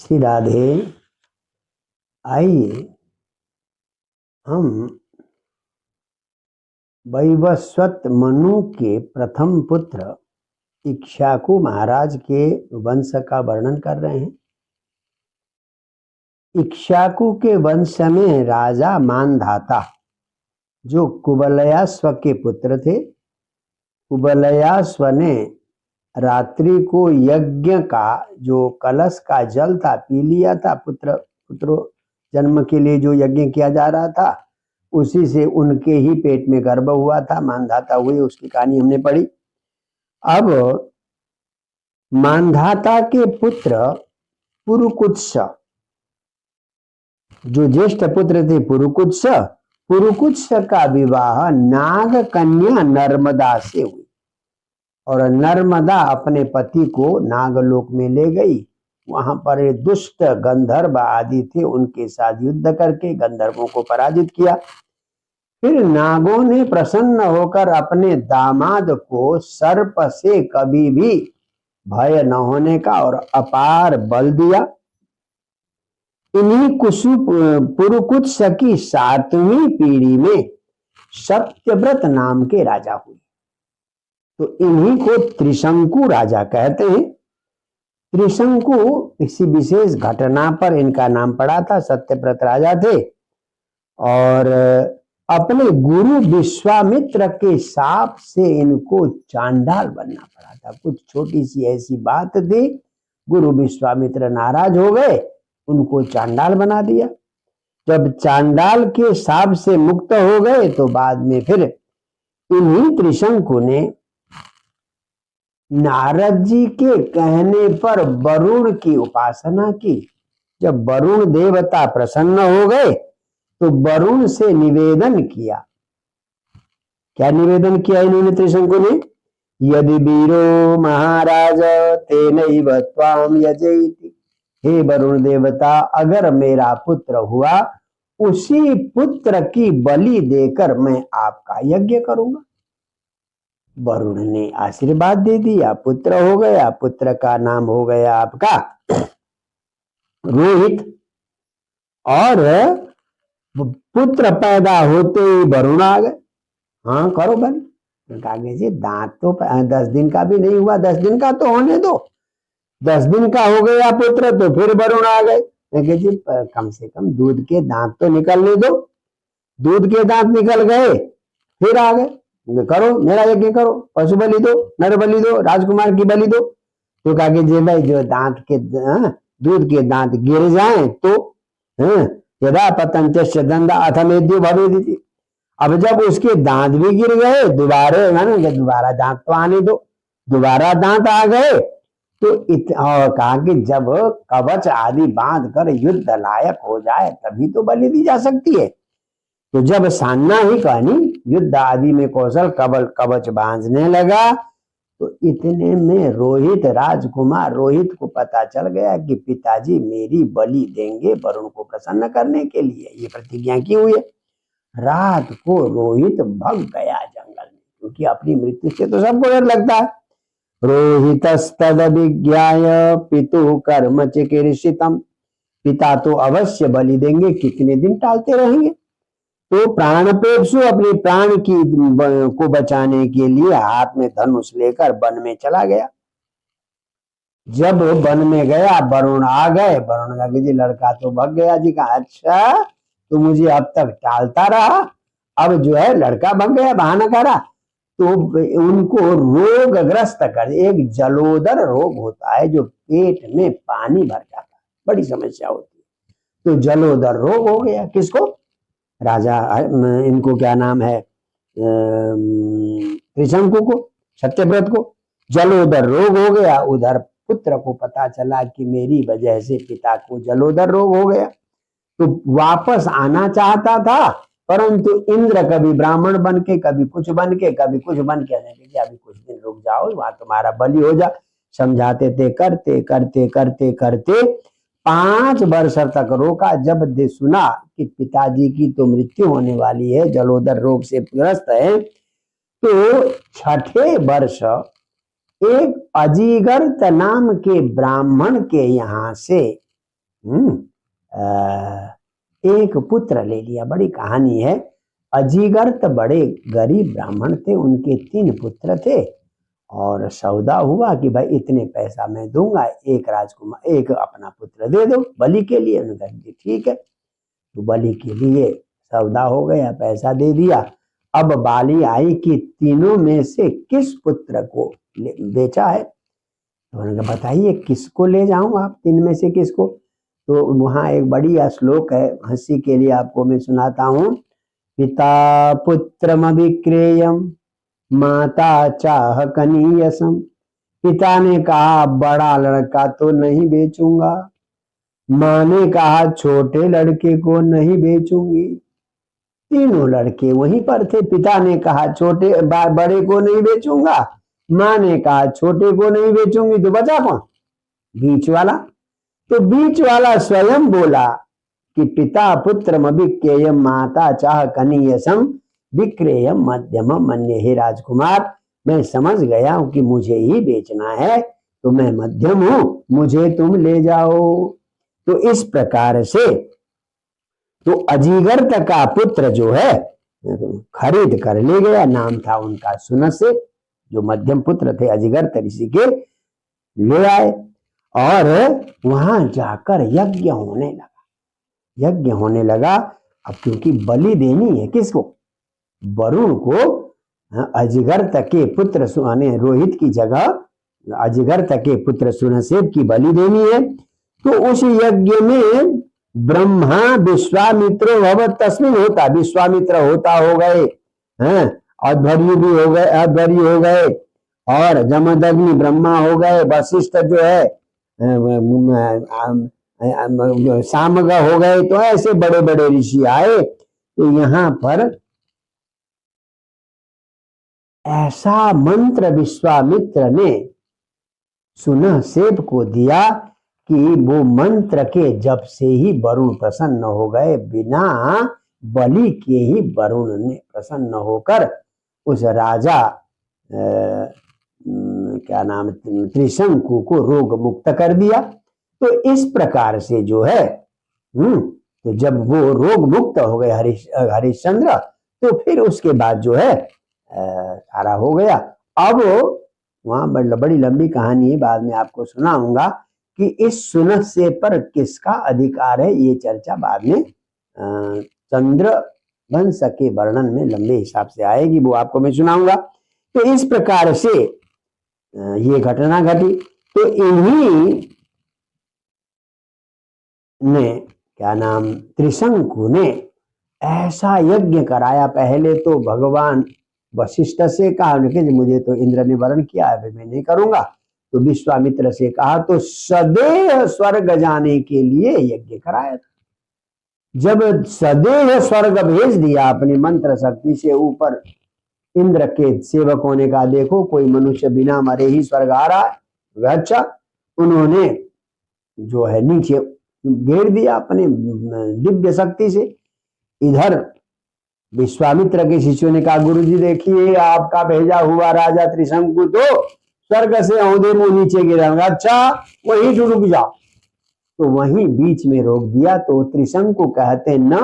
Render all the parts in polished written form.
श्री राधे। आइए हम वैवस्वत मनु के प्रथम पुत्र इक्ष्वाकु महाराज के वंश का वर्णन कर रहे हैं। इक्ष्वाकु के वंश में राजा मानधाता जो कुबलयाश्व के पुत्र थे। कुबलयाश्व ने रात्रि को यज्ञ का जो कलश का जल था पी लिया था। पुत्र जन्म के लिए जो यज्ञ किया जा रहा था उसी से उनके ही पेट में गर्भ हुआ था, मानधाता हुए। उसकी कहानी हमने पढ़ी। अब मानधाता के पुत्र पुरुकुत्स, जो ज्येष्ठ पुत्र थे पुरुकुत्स का विवाह नाग कन्या नर्मदा से हुई और नर्मदा अपने पति को नागलोक में ले गई। वहां पर दुष्ट गंधर्व आदि थे, उनके साथ युद्ध करके गंधर्वों को पराजित किया। फिर नागों ने प्रसन्न होकर अपने दामाद को सर्प से कभी भी भय न होने का और अपार बल दिया। इन्हीं पुरुकुत्स की 7वीं पीढ़ी में सत्यव्रत नाम के राजा हुए। तो इन्हीं को त्रिशंकु राजा कहते हैं। त्रिशंकु किसी विशेष घटना पर इनका नाम पड़ा था। सत्यव्रत राजा थे और अपने गुरु विश्वामित्र के शाप से इनको चांडाल बनना पड़ा था। कुछ छोटी सी ऐसी बात थी, गुरु विश्वामित्र नाराज हो गए, उनको चांडाल बना दिया। जब चांडाल के शाप से मुक्त हो गए तो बाद में फिर इन्हीं त्रिशंकु ने नारद जी के कहने पर वरुण की उपासना की। जब वरुण देवता प्रसन्न हो गए तो वरुण से निवेदन किया। क्या निवेदन किया इन्होंने त्रिशंकु ने? यदि वीरो महाराज तेनैव त्वाम यजयति। हे वरुण देवता, अगर मेरा पुत्र हुआ उसी पुत्र की बलि देकर मैं आपका यज्ञ करूंगा। वरुण ने आशीर्वाद दे दिया, पुत्र हो गया। पुत्र का नाम हो गया आपका रोहित। और पुत्र पैदा होते ही वरुण आ गए। हाँ करो बन। कहा जी दांत तो 10 दिन का भी नहीं हुआ, 10 दिन का तो होने दो। 10 दिन का हो गया पुत्र तो फिर वरुण आ गए। जी कम से कम दूध के दांत तो निकलने दो। दूध के दांत निकल गए फिर आ गए। करो मेरा यज्ञ करो, पशु बलि दो, नर बलि दो, राजकुमार की बलि दो। तो कहा कि जी भाई जो दांत के दूध के दांत गिर जाएं तो यदा पतंच दंदा अथमेद्यो भवेदिति। अब जब उसके दांत भी गिर गए दोबारा दांत तो आने दो। दोबारा दांत आ गए तो और कहा कि जब कवच आदि बांध कर युद्ध लायक हो जाए तभी तो बलि दी जा सकती है। तो जब सान्ना ही कहानी युद्ध आदि में कौशल कवच बांधने लगा तो इतने में रोहित, राजकुमार रोहित को पता चल गया कि पिताजी मेरी बलि देंगे वरुण को प्रसन्न करने के लिए, ये प्रतिज्ञा की हुई है। रात को रोहित भग गया जंगल में, क्योंकि अपनी मृत्यु से तो सबको डर लगता है। रोहितस्तद विज्ञाय पितु कर्म चिकीर्षितम। पिता तो अवश्य बलि देंगे, कितने दिन टालते रहेंगे। तो प्राणपेक्षु अपने प्राण की को बचाने के लिए हाथ में धनुष लेकर वन में चला गया। जब वन में गया वरुण आ गए। वरुण का जी लड़का तो भग गया जी। का अच्छा तो मुझे अब तक टालता रहा, अब जो है लड़का भग गया, बहाना करा। तो उनको रोगग्रस्त कर, एक जलोदर रोग होता है जो पेट में पानी भर जाता है, बड़ी समस्या होती है। तो जलोदर रोग हो गया किसको? राजा इनको क्या नाम है त्रिशंकु को, सत्यव्रत को जलोदर रोग हो गया। उधर पुत्र को पता चला कि मेरी वजह से पिता को जलोदर रोग हो गया। तो वापस आना चाहता था, परंतु इंद्र कभी ब्राह्मण बन के, कभी कुछ बन के, कभी कुछ बन के, अभी कुछ दिन रुक जाओ, वहां तुम्हारा बलि हो जा। समझाते थे, करते करते करते करते 5 वर्ष तक रोका। जब सुना कि पिताजी की तो मृत्यु होने वाली है, जलोदर रोग से ग्रस्त है, तो 6ठे वर्ष एक अजीगर्त नाम के ब्राह्मण के यहाँ से एक पुत्र ले लिया। बड़ी कहानी है। अजीगर्त बड़े गरीब ब्राह्मण थे, उनके 3 पुत्र थे और सौदा हुआ कि भाई इतने पैसा मैं दूंगा, एक राजकुमार एक अपना पुत्र दे दो बलि के लिए। उन्होंने कहा ठीक है। तो बलि के लिए सौदा हो गया, पैसा दे दिया। अब बाली आई कि तीनों में से किस पुत्र को बेचा है। तो उन्होंने कहा बताइए किसको ले जाऊं, आप 3 में से किसको। तो वहां एक बड़ी श्लोक है, हंसी के लिए आपको मैं सुनाता हूं। पिता पुत्रमभिक्रेयम माता चाह कनीयसम। पिता ने कहा बड़ा लड़का तो नहीं बेचूंगा, माँ ने कहा छोटे लड़के को नहीं बेचूंगी। तीनों लड़के वहीं पर थे। पिता ने कहा बड़े को नहीं बेचूंगा, माँ ने कहा छोटे को नहीं बेचूंगी, तो बचा कौन? बीच वाला। तो बीच वाला स्वयं बोला कि पिता पुत्रम अभिक्रेयम माता चाह कनीयसम विक्रेयम मध्यम मन्ये। हे राजकुमार, मैं समझ गया हूं कि मुझे ही बेचना है, तो मैं मध्यम हूं, मुझे तुम ले जाओ। तो इस प्रकार से तो अजीगर्त का पुत्र जो है खरीद कर ले गया। नाम था उनका सुनसेन, जो मध्यम पुत्र थे अजीगर्त ऋषि के, ले आए और वहां जाकर यज्ञ होने लगा। यज्ञ होने लगा। अब क्योंकि बलि देनी है किसको? वरुण को। अजीगर्त के पुत्र रोहित की जगह अजीगर्त के पुत्र सुनसेन की बलि देनी है। तो उस यज्ञ में ब्रह्मा विश्वामित्र भवत तस्मिन होता, विश्वामित्र होता हो गए, अध्वर्यु भी हो गए, अध्वर्यु हो गए, और जमदग्नि ब्रह्मा हो गए, वशिष्ठ जो है सामग हो गए। तो ऐसे बड़े बड़े ऋषि आए। तो यहाँ पर ऐसा मंत्र विश्वामित्र ने सुनसेन को दिया कि वो मंत्र के जप से ही वरुण प्रसन्न हो गए। बिना बलि के ही वरुण ने प्रसन्न होकर उस राजा क्या नाम त्रिशंकु को रोग मुक्त कर दिया। तो इस प्रकार से जो है तो जब वो रोग मुक्त हो गए हरिश्चंद्र, तो फिर उसके बाद जो है सारा हो गया। अब वहां बड़ी लंबी कहानी है, बाद में आपको सुनाऊंगा कि इस सुनसेन पर किसका अधिकार है। ये चर्चा बाद में चंद्र वंश के वर्णन में लंबे हिसाब से आएगी, वो आपको मैं सुनाऊंगा। तो इस प्रकार से ये घटना घटी। तो इन्हीं ने क्या नाम त्रिशंकु ने ऐसा यज्ञ कराया। पहले तो भगवान वशिष्ठ से कहा कि मुझे तो इंद्र ने वर्ण किया है, मैं नहीं करूंगा। तो विश्वामित्र से कहा, तो सदैव स्वर्ग जाने के लिए यज्ञ कराया। जब सदैव स्वर्ग भेज दिया अपने मंत्र शक्ति से ऊपर, इंद्र के सेवकों ने कहा देखो कोई मनुष्य बिना मरे ही स्वर्ग आ रहा है। अच्छा, उन्होंने जो है नीचे घेर दिया अपने दिव्य शक्ति से। इधर विश्वामित्र के शिष्यों ने कहा गुरुजी देखिए आपका भेजा हुआ राजा त्रिशंकु तो स्वर्ग से औंधे मुंह नीचे गिरा। अच्छा, वहीं रुक जाओ। तो वहीं बीच में रोक दिया। तो त्रिशंकु कहते न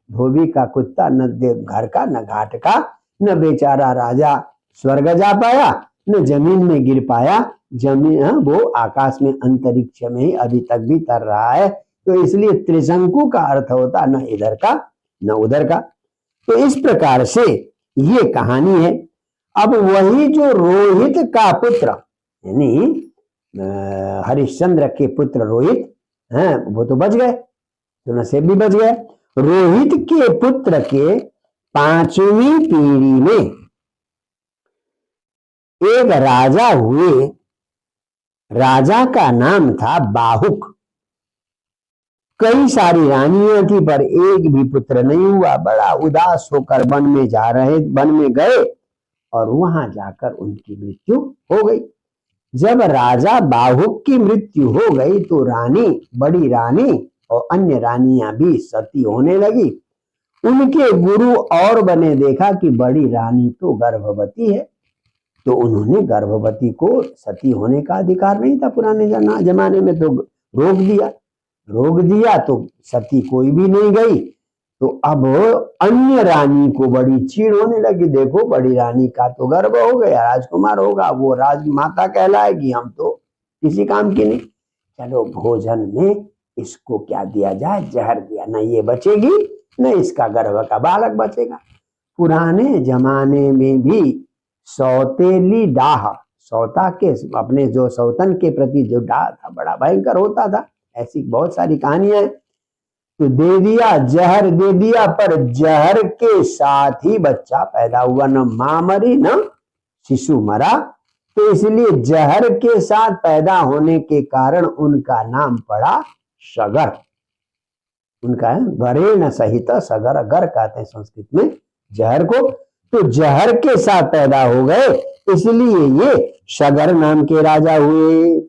धोबी का कुत्ता, न घर का, न घाट का, न बेचारा राजा स्वर्ग जा पाया, न जमीन में गिर पाया। जमीन वो आकाश में अंतरिक्ष में ही अभी तक भी तर रहा है। तो इसलिए त्रिशंकु का अर्थ होता न इधर का न उधर का। तो इस प्रकार से ये कहानी है। अब वही जो रोहित का पुत्र यानी हरिश्चंद्र के पुत्र रोहित हैं, वो तो बच गए, सुनसेन भी बच गए। रोहित के पुत्र के 5वीं पीढ़ी में एक राजा हुए। राजा का नाम था बाहुक। कई सारी रानियां थी पर एक भी पुत्र नहीं हुआ। बड़ा उदास होकर वन में गए और वहां जाकर उनकी मृत्यु हो गई। जब राजा बाहुक की मृत्यु हो गई तो बड़ी रानी और अन्य रानियां भी सती होने लगी। उनके गुरु और बने देखा कि बड़ी रानी तो गर्भवती है, तो उन्होंने गर्भवती को सती होने का अधिकार नहीं था पुराने जमाने में, तो रोक दिया। रोक दिया तो सती कोई भी नहीं गई। तो अब अन्य रानी को बड़ी चीड़ होने लगी, देखो बड़ी रानी का तो गर्भ हो गया, राजकुमार होगा, वो राजमाता कहलाएगी, हम तो किसी काम की नहीं। चलो भोजन में इसको क्या दिया जाए, जहर दिया, न ये बचेगी न इसका गर्भ का बालक बचेगा। पुराने जमाने में भी सौतेली डाह, सौता के अपने जो सौतन के प्रति जो डाह था बड़ा भयंकर होता था, ऐसी बहुत सारी कहानियां। तो दे दिया, जहर दे दिया, पर जहर के साथ ही बच्चा पैदा हुआ, न मां मरी न शिशु मरा। तो इसलिए जहर के साथ पैदा होने के कारण उनका नाम पड़ा सगर। उनका गरे न सहित सगर, गर कहते हैं संस्कृत में जहर को। तो जहर के साथ पैदा हो गए, इसलिए ये सगर नाम के राजा हुए।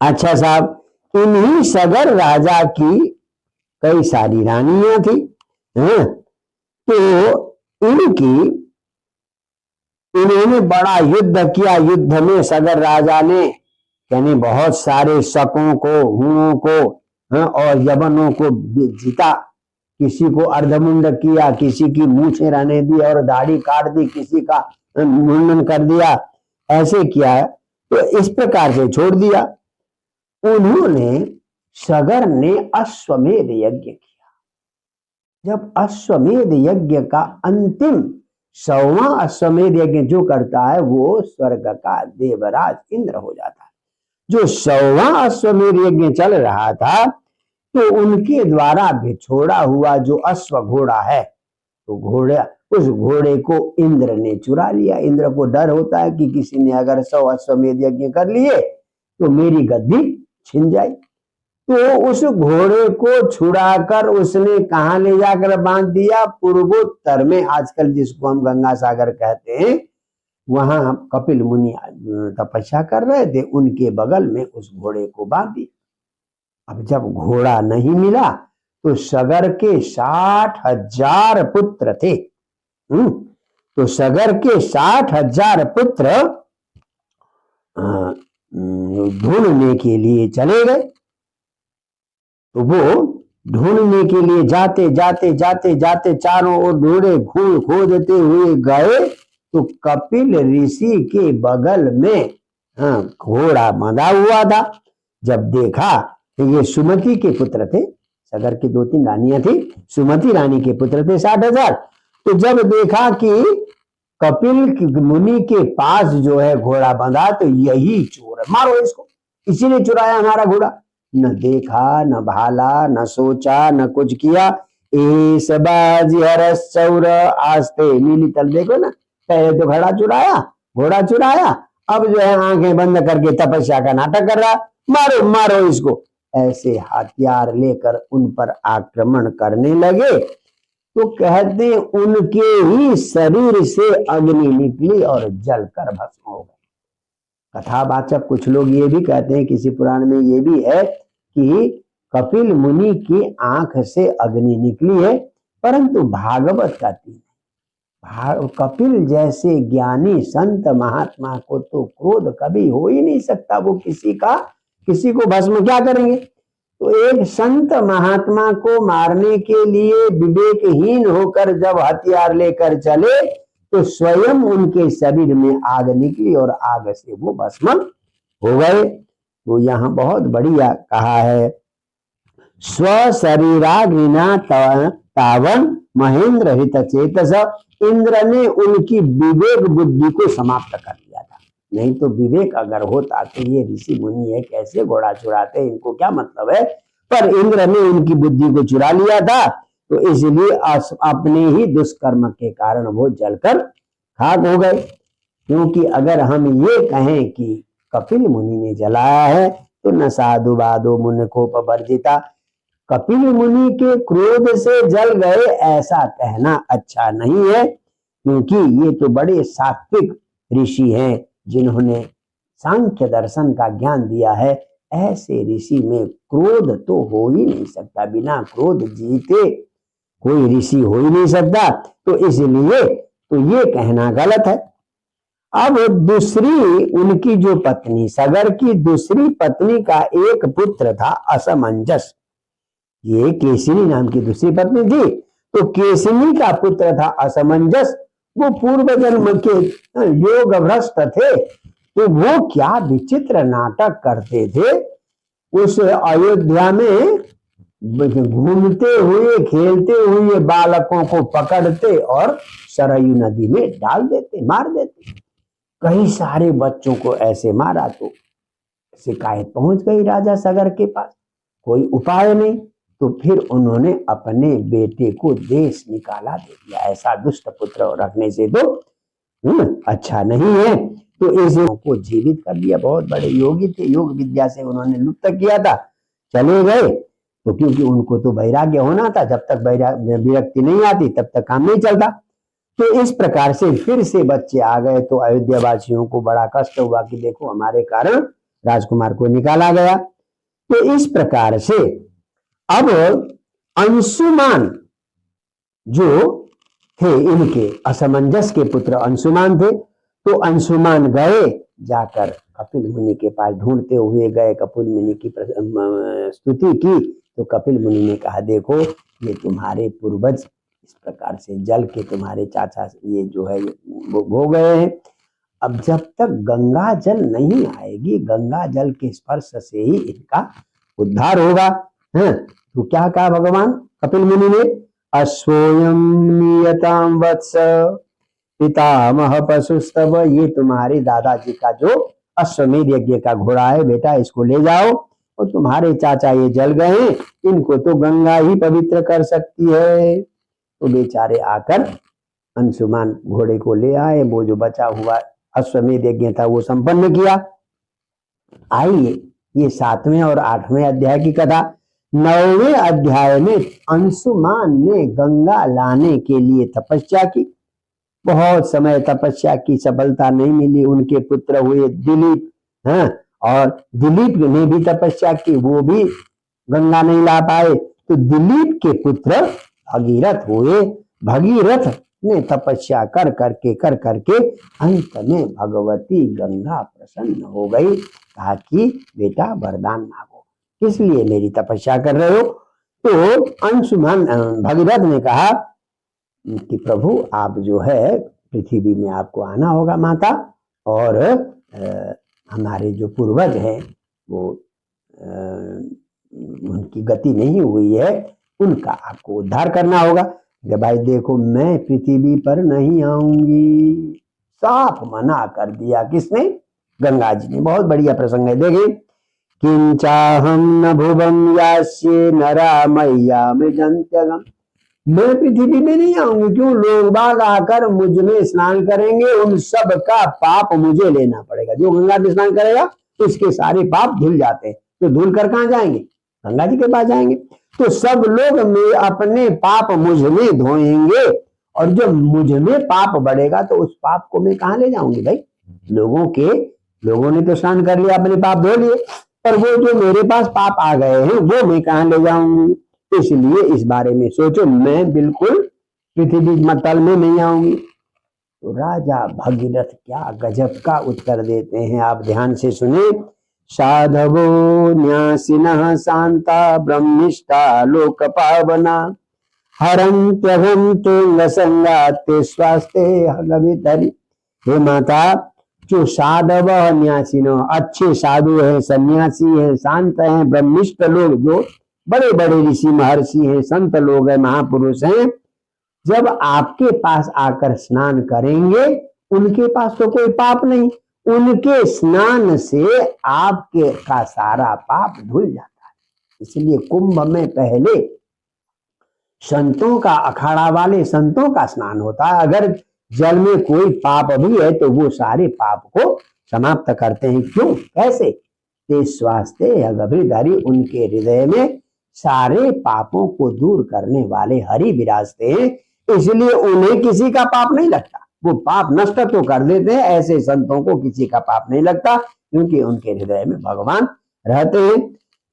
अच्छा साहब, इन्हीं सगर राजा की कई सारी रानियां थी, तो इन्होंने बड़ा युद्ध किया। युद्ध में सगर राजा ने यानी बहुत सारे शकों को, हुओं को और यवनों को जीता। किसी को अर्धमुंड किया, किसी की मूछें रहने दी और दाढ़ी काट दी, किसी का मुंडन कर दिया, ऐसे किया। तो इस प्रकार से छोड़ दिया। उन्होंने सगर ने अश्वमेध यज्ञ किया। जब अश्वमेध यज्ञ का अंतिम 100वां अश्वमेध यज्ञ जो करता है वो स्वर्ग का देवराज इंद्र हो जाता है। जो 100वां अश्वमेध यज्ञ चल रहा था, तो उनके द्वारा बिछोड़ा हुआ जो अश्व घोड़ा है, तो उस घोड़े को इंद्र ने चुरा लिया। इंद्र को डर होता है कि किसी ने अगर 100 अश्वमेध यज्ञ कर लिए तो मेरी गद्दी छिन जाए। तो उस घोड़े को छुड़ाकर उसने कहां ले जाकर बांध दिया, पूर्वोत्तर में, आजकल जिसको हम गंगा सागर कहते हैं, वहां कपिल मुनि तपस्या कर रहे थे, उनके बगल में उस घोड़े को बांध दिया। अब जब घोड़ा नहीं मिला तो सगर के 60,000 पुत्र थे। तो सगर के 60,000 पुत्र ढूंढने के लिए चले गए। तो वो ढूंढने के लिए जाते जाते जाते जाते चारों ओर ढूंढे, खोजते हुए गए, तो कपिल ऋषि के बगल में घोड़ा बंधा हुआ था। जब देखा तो ये सुमति के पुत्र थे, सगर की 2-3 रानियां थी, सुमति रानी के पुत्र थे 60,000। तो जब देखा कि कपिल मुनि के पास जो है घोड़ा बंधा, तो यही चोर है, मारो इसको, इसी ने चुराया हमारा घोड़ा। न देखा, न भाला, न सोचा, न कुछ किया। एस बाजी हरस चौर आस्ते नीली तल, देखो ना, पहले तो घोड़ा चुराया, अब जो है आंखें बंद करके तपस्या का नाटक कर रहा, मारो मारो इसको। ऐसे हथियार लेकर उन पर आक्रमण करने लगे। तो कहते उनके ही शरीर से अग्नि निकली और जलकर भस्म हो गए। कथावाचक कुछ लोग ये भी कहते हैं, किसी पुराण में ये भी है कि कपिल मुनि की आंख से अग्नि निकली है, परंतु भागवत कहती है कपिल जैसे ज्ञानी संत महात्मा को तो क्रोध कभी हो ही नहीं सकता, वो किसी को भस्म क्या करेंगे। तो एक संत महात्मा को मारने के लिए विवेकहीन होकर जब हथियार लेकर चले, तो स्वयं उनके शरीर में आग निकली और आग से वो भस्म हो गए। तो यहाँ बहुत बढ़िया कहा है, स्व शरीराग्निना तावन महेंद्र हित चेतस। इंद्र ने उनकी विवेक बुद्धि को समाप्त कर दिया था। नहीं तो विवेक अगर होता तो ये ऋषि मुनि है, कैसे घोड़ा चुराते, इनको क्या मतलब है। पर इंद्र ने उनकी बुद्धि को चुरा लिया था, तो इसलिए अपने ही दुष्कर्म के कारण वो जलकर खाक हो गए। क्योंकि अगर हम ये कहें कि कपिल मुनि ने जलाया है, तो न साधु बाधो मुनि कोप वर्जिता, कपिल मुनि के क्रोध से जल गए ऐसा कहना अच्छा नहीं है। क्योंकि ये तो बड़े सात्विक ऋषि हैं, जिन्होंने सांख्य दर्शन का ज्ञान दिया है। ऐसे ऋषि में क्रोध तो हो ही नहीं सकता, बिना क्रोध जीते कोई ऋषि हो ही नहीं सकता। तो इसलिए तो ये कहना गलत है। अब दूसरी उनकी जो पत्नी सगर की दूसरी पत्नी का एक पुत्र था असमंजस। ये केसिनी नाम की दूसरी पत्नी थी, तो केसिनी का पुत्र था असमंजस। वो पूर्व जन्म के योग भ्रष्ट थे, तो वो क्या विचित्र नाटक करते थे। उस अयोध्या में घूमते हुए खेलते हुए बालकों को पकड़ते और सरयू नदी में डाल देते, मार देते। कई सारे बच्चों को ऐसे मारा, तो शिकायत पहुंच गई राजा सगर के पास, कोई उपाय नहीं। तो फिर उन्होंने अपने बेटे को देश निकाला दे दिया। ऐसा दुष्ट पुत्र रखने से तो अच्छा नहीं है। तो इस को जीवित कर दिया। बहुत बड़े योगी थे, योग विद्या से उन्होंने लुप्त किया था, चले गए। तो क्योंकि उनको तो वैराग्य होना था, जब तक विरक्ति नहीं आती तब तक काम नहीं चलता। तो इस प्रकार से फिर से बच्चे आ गए, तो अयोध्या वासियों को बड़ा कष्ट हुआ कि देखो हमारे कारण राजकुमार को निकाला गया। तो इस प्रकार से अब अंशुमान जो थे, इनके असमंजस के पुत्र अंशुमान थे, तो अंशुमान गए, जाकर कपिल मुनि के पास ढूंढते हुए गए, कपिल मुनि की स्तुति की। तो कपिल मुनि ने कहा देखो ये तुम्हारे पूर्वज इस प्रकार से जल के तुम्हारे चाचा ये जो है वो हो गए हैं। अब जब तक गंगा जल नहीं आएगी, गंगा जल के स्पर्श से ही इनका उद्धार होगा। तो क्या कहा भगवान कपिल मुनि ने, अश्वयं नियताम वत्स पितामह पशुस्तव, ये तुम्हारे दादाजी का जो अश्वमेध यज्ञ का घोड़ा है बेटा, इसको ले जाओ। और तुम्हारे चाचा ये जल गए, इनको तो गंगा ही पवित्र कर सकती है। तो बेचारे आकर अंशुमान घोड़े को ले आए, वो जो बचा हुआ अश्वमेध यज्ञ था वो संपन्न किया। आइए ये 7वें और 8वें अध्याय की कथा। 9वें अध्याय में अंशुमान ने गंगा लाने के लिए तपस्या की। बहुत समय तपस्या की, सफलता नहीं मिली। उनके पुत्र हुए दिलीप, और दिलीप ने भी तपस्या की, वो भी गंगा नहीं ला पाए। तो दिलीप के पुत्र भगीरथ हुए। भगीरथ ने तपस्या कर करके अंत में भगवती गंगा प्रसन्न हो गई। कहा कि बेटा वरदान मांगो, किस लिए मेरी तपस्या कर रहे हो। तो अंशुमान भगीरथ ने कहा कि प्रभु आप जो है पृथ्वी में आपको आना होगा माता, और हमारे जो पूर्वज हैं वो उनकी गति नहीं हुई है, उनका आपको उद्धार करना होगा। कि भाई देखो मैं पृथ्वी पर नहीं आऊंगी, साफ मना कर दिया। किसने? गंगा जी ने। बहुत बढ़िया प्रसंग है, देखिए। किंचाहम न भुवम यास्ये नरा मैया मृजंत्यगम, मैं पृथ्वी में नहीं आऊंगी। क्यों? लोग बाग आकर मुझ में स्नान करेंगे, उन सब का पाप मुझे लेना पड़ेगा। जो गंगा में स्नान करेगा तो उसके सारे पाप धुल जाते हैं। तो धुल कर कहां जाएंगे? गंगा जी के पास जाएंगे। तो सब लोग में अपने पाप मुझ में धोएंगे, और जब मुझ में पाप बढ़ेगा तो उस पाप को मैं कहां ले जाऊंगी भाई? लोगों ने तो स्नान कर लिया, अपने पाप धो लिए, पर वो जो मेरे पास पाप आ गए हैं वो मैं कहां ले जाऊंगी? इसलिए इस बारे में सोचो, मैं बिल्कुल पृथ्वी मतल में नहीं आऊंगी। तो राजा भगीरथ क्या गजब का उत्तर देते हैं, आप ध्यान से सुने। साधवो न्यासिनः शांता ब्रह्मिष्ठा लोक पावना हरन्त्यहं तुंग संगाते स्वास्ते हगवितरि। हे माता, जो साधव न्यासिन, अच्छे साधु है, सन्यासी है, शांत है, ब्रह्मिष्ठ लोग जो बड़े बड़े ऋषि महर्षि हैं, संत लोग हैं, महापुरुष हैं, जब आपके पास आकर स्नान करेंगे, उनके पास तो कोई पाप नहीं, उनके स्नान से आपके का सारा पाप धुल जाता है। इसलिए कुंभ में पहले संतों का, अखाड़ा वाले संतों का स्नान होता है। अगर जल में कोई पाप भी है तो वो सारे पाप को समाप्त करते हैं। क्यों? कैसे? ते स्वास्थ्य गभीरधारी, उनके हृदय में सारे पापों को दूर करने वाले हरि विराजते हैं, इसलिए उन्हें किसी का पाप नहीं लगता। वो पाप नष्ट तो कर देते हैं, ऐसे संतों को किसी का पाप नहीं लगता, क्योंकि उनके हृदय में भगवान रहते हैं।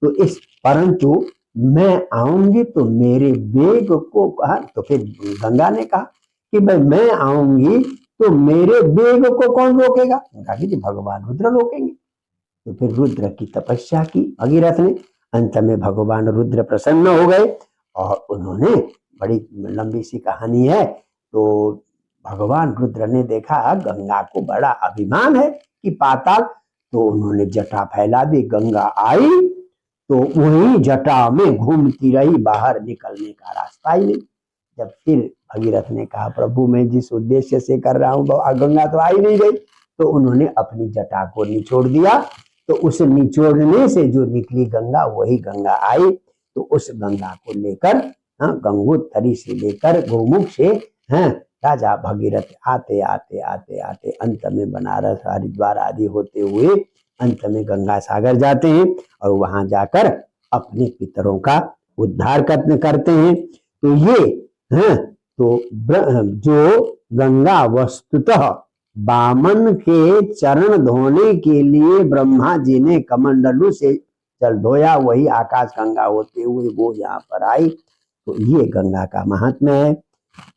तो इस परंतु मैं आऊंगी तो मेरे वेग को कहा, तो फिर गंगा ने कहा कि भाई मैं आऊंगी तो मेरे वेग को कौन रोकेगा? कहा कि जी भगवान रुद्र रोकेंगे। तो फिर रुद्र की तपस्या की भगीरथ ने। अंत में भगवान रुद्र प्रसन्न हो गए और उन्होंने, बड़ी लंबी सी कहानी है, तो भगवान रुद्र ने देखा गंगा को बड़ा अभिमान है कि पाताल, तो उन्होंने जटा फैला दी, गंगा आई तो वही जटा में घूमती रही, बाहर निकलने का रास्ता ही नहीं। जब फिर भगीरथ ने कहा प्रभु मैं जिस उद्देश्य से कर रहा हूँ गंगा तो आई नहीं गई, तो उन्होंने अपनी जटा को निचोड़ दिया, तो उस निचोड़ने से जो निकली गंगा वही गंगा आई। तो उस गंगा को लेकर, गंगोत्तरी से लेकर गोमुख से राजा भगीरथ आते आते आते आते अंत में बनारस हरिद्वार आदि होते हुए अंत में गंगा सागर जाते हैं और वहां जाकर अपने पितरों का उद्धार करते हैं। तो ये तो जो गंगा वस्तुतः बामन के चरण धोने के लिए ब्रह्मा जी ने कमंडलू से जल धोया, वही आकाश गंगा होते हुए वो यहाँ पर आई। तो ये गंगा का महात्म्य है।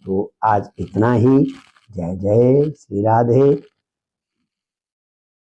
तो आज इतना ही। जय जय श्री राधे।